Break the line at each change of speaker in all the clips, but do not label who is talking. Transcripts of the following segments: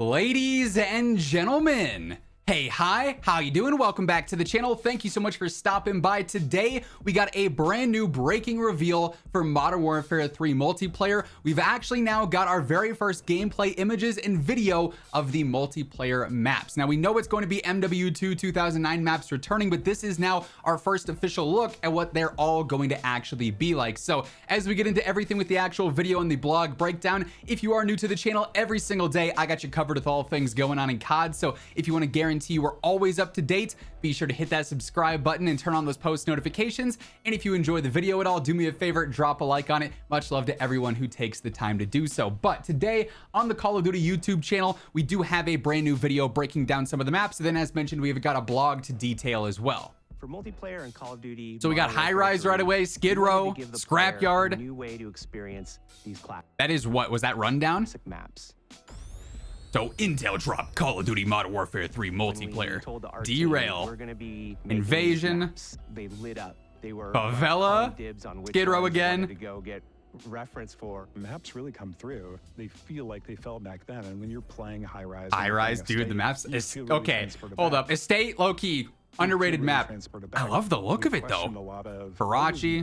Ladies and gentlemen, hey, hi, how you doing? Welcome back to the channel. Thank you so much for stopping by. Today, we got a brand new breaking reveal for Modern Warfare 3 Multiplayer. We've actually now got our very first gameplay images and video of the multiplayer maps. Now, we know it's going to be MW2 2009 maps returning, but this is now our first official look at what they're all going to actually be like. So as we get into everything with the actual video and the blog breakdown, if you are new to the channel, every single day, I got you covered with all things going on in COD. So if you want to guarantee you are always up to date, be sure to hit that subscribe button and turn on those post notifications. And if you enjoy the video at all, do me a favor, drop a like on it. Much love to everyone who takes the time to do so. But today on the Call of Duty YouTube channel, we do have a brand new video breaking down some of the maps. And then as mentioned, we've got a blog to detail as well.
For multiplayer and Call of Duty,
so we got High Rise right away, Skid Row, Scrapyard.
New way to experience these classic.
That is what was that rundown?
Maps.
So Intel dropped Call of Duty Modern Warfare 3 Multiplayer, Derail,
We're gonna be
Invasion,
they lit up. They were
Favela,
dibs on which
Skid Row
ones
again.
to go get reference for.
Maps really come through. They feel like they felt back then, and when you're playing High Rise,
dude, the maps is okay. Hold up, Estate, low key. Underrated map. I love the look of it though. Farachi.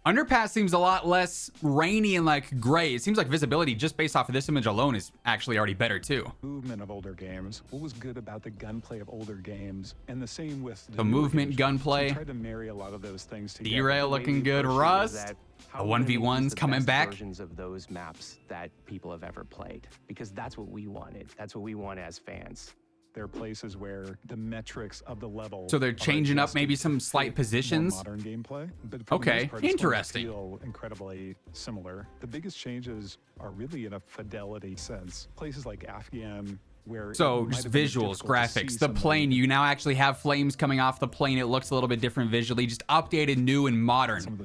Underpass seems a lot less rainy and like gray. It seems like visibility just based off of this image alone is actually already better too.
Movement of older games. What was good about the gunplay of older games, and the same with
the movement gunplay.
So tried to marry a lot of those things together.
Derail looking good. Rust. The 1v1s coming back.
Versions of those maps that people have ever played, because that's what we wanted. That's what we want as fans.
There are places where the metrics of the level,
so they're changing up maybe some slight positions.
Modern gameplay, but
okay, interesting.
Feel incredibly similar. The biggest changes are really in a fidelity sense. Places like Afghan, where
so just visuals, graphics, the plane, you now actually have flames coming off the plane. It looks a little bit different visually, just updated, new and modern,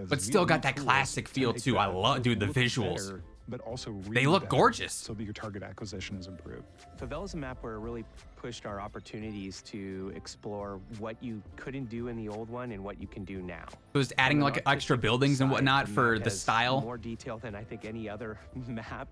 but still got that classic feel too. I love, dude, the visuals.
But also
they look gorgeous,
so that your target acquisition is improved.
Favela's a map where it really pushed our opportunities to explore what you couldn't do in the old one and what you can do now.
So just adding like extra buildings and whatnot for the style.
More detail than I think any other map.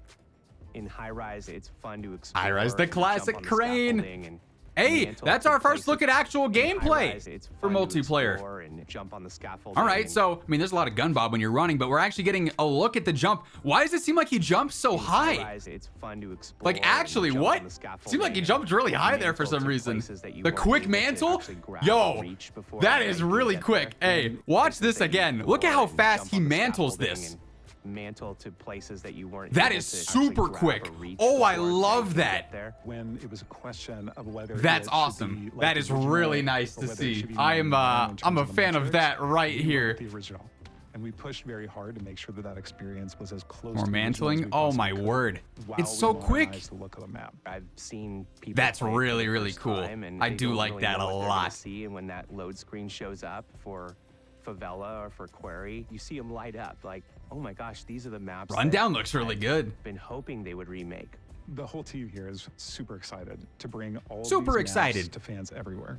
In High Rise, it's fun to explore.
High Rise, the classic crane. Hey, that's our first look at actual gameplay for multiplayer.
And jump on the scaffold.
All right, so I mean, there's a lot of gun bob when you're running, but we're actually getting a look at the jump. Why does it seem like he jumps so high?
It's fun to explore.
Like actually, what? Seemed like he jumped really high there for some reason. The quick mantle, yo, that is really quick. Hey, watch this again. Look at how fast he mantles this.
Mantle to places that you weren't.
That is super quick. Oh, I love that.
When it was a question of whether
that's awesome. That is really nice to see. I'm a fan of that right here.
The original. And we pushed very hard to make sure that that experience was as close
more
to
mantling. Oh my word. It's so quick.
The look of the map.
I've seen people.
That's really cool. I do like that a lot.
See, and when that load screen shows up for Favela or for Quarry, you see them light up like, oh my gosh, these are the maps.
Rundown looks really good.
Been hoping they would remake.
The whole team here is super excited to bring all
super
these
excited
maps to fans everywhere.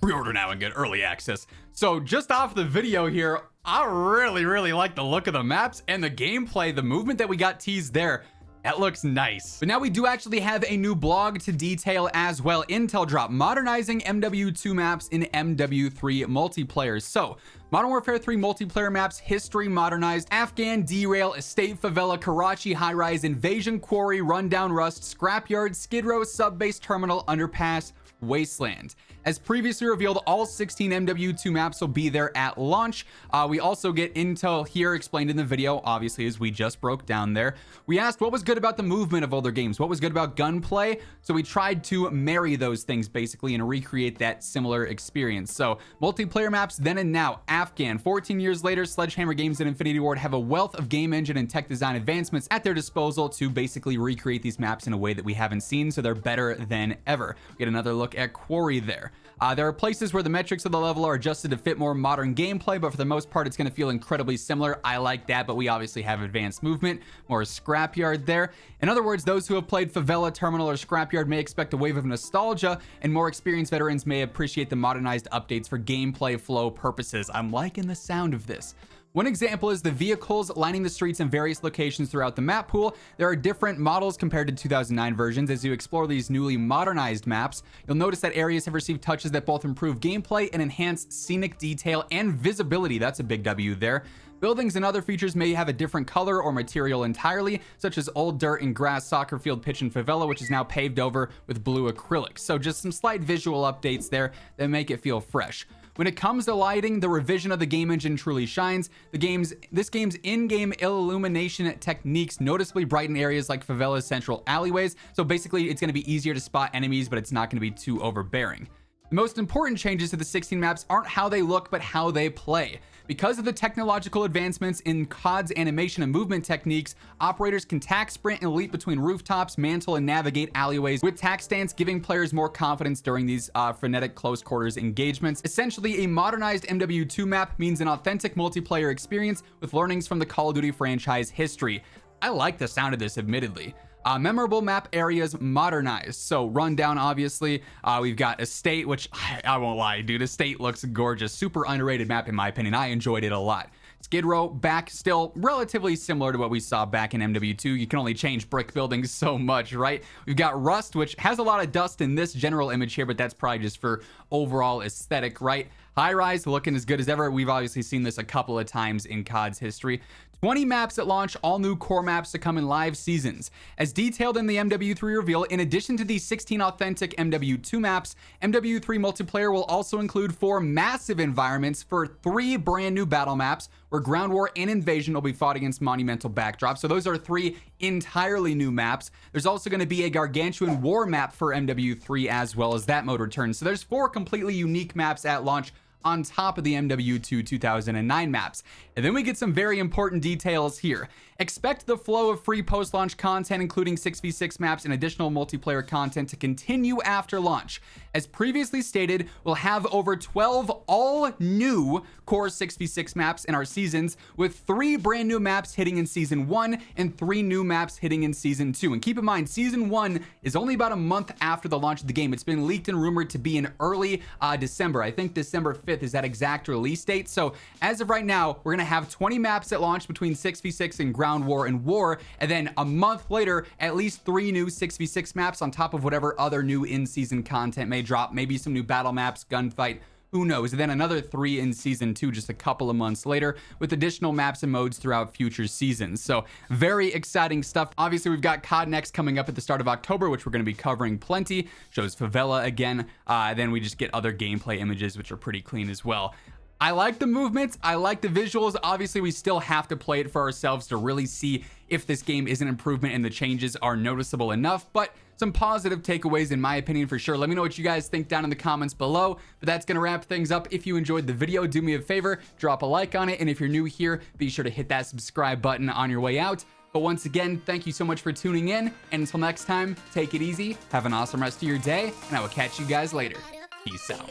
Pre-order now and get early access. So just off the video here, I really like the look of the maps and the gameplay, the movement that we got teased there. That looks nice. But now we do actually have a new blog to detail as well. Intel drop Modernizing MW2 Maps in MW3 Multiplayer. So Modern Warfare 3 Multiplayer Maps, History Modernized, Afghan, Derail, Estate, Favela, Karachi, High Rise, Invasion, Quarry, Rundown, Rust, Scrapyard, Skid Row, Subbase, Terminal, Underpass, Wasteland. As previously revealed, all 16 MW2 maps will be there at launch. We also get intel here explained in the video, obviously, as we just broke down there. We asked what was good about the movement of older games, what was good about gunplay. So we tried to marry those things basically and recreate that similar experience. So multiplayer maps then and now. Afghan, 14 years later, Sledgehammer Games and Infinity Ward have a wealth of game engine and tech design advancements at their disposal to basically recreate these maps in a way that we haven't seen, so they're better than ever. We get another look at Quarry there. There are places where the metrics of the level are adjusted to fit more modern gameplay, but for the most part, it's going to feel incredibly similar. I like that, but we obviously have advanced movement, more Scrapyard there. In other words, those who have played Favela, Terminal, or Scrapyard may expect a wave of nostalgia, and more experienced veterans may appreciate the modernized updates for gameplay flow purposes. I'm liking the sound of this. One example is the vehicles lining the streets in various locations throughout the map pool. There are different models compared to 2009 versions. As you explore these newly modernized maps, you'll notice that areas have received touches that both improve gameplay and enhance scenic detail and visibility. That's a big W there. Buildings and other features may have a different color or material entirely, such as old dirt and grass soccer field pitch and favela, which is now paved over with blue acrylic. So just some slight visual updates there that make it feel fresh. When it comes to lighting, the revision of the game engine truly shines. This game's in-game illumination techniques noticeably brighten areas like favela's central alleyways. So basically, it's going to be easier to spot enemies, but it's not going to be too overbearing. The most important changes to the 16 maps aren't how they look, but how they play. Because of the technological advancements in COD's animation and movement techniques, operators can tack, sprint, and leap between rooftops, mantle, and navigate alleyways, with tack stance giving players more confidence during these frenetic close quarters engagements. Essentially, a modernized MW2 map means an authentic multiplayer experience with learnings from the Call of Duty franchise history. I like the sound of this, admittedly. Memorable map areas modernized. So rundown, obviously. We've got Estate, which I won't lie, dude. Estate looks gorgeous. Super underrated map in my opinion. I enjoyed it a lot. Skid Row back, still relatively similar to what we saw back in MW2. You can only change brick buildings so much, right? We've got Rust, which has a lot of dust in this general image here, but that's probably just for overall aesthetic, right? High Rise looking as good as ever. We've obviously seen this a couple of times in COD's history. 20 maps at launch, all new core maps to come in live seasons. As detailed in the MW3 reveal, in addition to these 16 authentic MW2 maps, MW3 Multiplayer will also include 4 massive environments for 3 brand new battle maps, where Ground War and Invasion will be fought against monumental backdrops. So those are 3 entirely new maps. There's also going to be a Gargantuan War map for MW3 as well as that mode returns. So there's 4 completely unique maps at launch on top of the MW2 2009 maps. And then we get some very important details here. Expect the flow of free post-launch content, including 6v6 maps and additional multiplayer content, to continue after launch. As previously stated, we'll have over 12 all new core 6v6 maps in our seasons, with 3 brand new maps hitting in season 1 and 3 new maps hitting in season 2. And keep in mind, season 1 is only about a month after the launch of the game. It's been leaked and rumored to be in early December. I think December 5th is that exact release date. So as of right now, we're going to have 20 maps at launch between 6v6 and Ground War and War, and then a month later, at least 3 new 6v6 maps on top of whatever other new in-season content may drop. Maybe some new battle maps, gunfight, who knows? And then another 3 in season 2 just a couple of months later, with additional maps and modes throughout future seasons. So very exciting stuff. Obviously, we've got COD Next coming up at the start of October, which we're going to be covering plenty. Shows Favela again. Then we just get other gameplay images, which are pretty clean as well. I like the movements. I like the visuals. Obviously, we still have to play it for ourselves to really see if this game is an improvement and the changes are noticeable enough, but some positive takeaways in my opinion for sure. Let me know what you guys think down in the comments below, but that's going to wrap things up. If you enjoyed the video, do me a favor, drop a like on it, and if you're new here, be sure to hit that subscribe button on your way out. But once again, thank you so much for tuning in, and until next time, take it easy, have an awesome rest of your day, and I will catch you guys later. Peace out.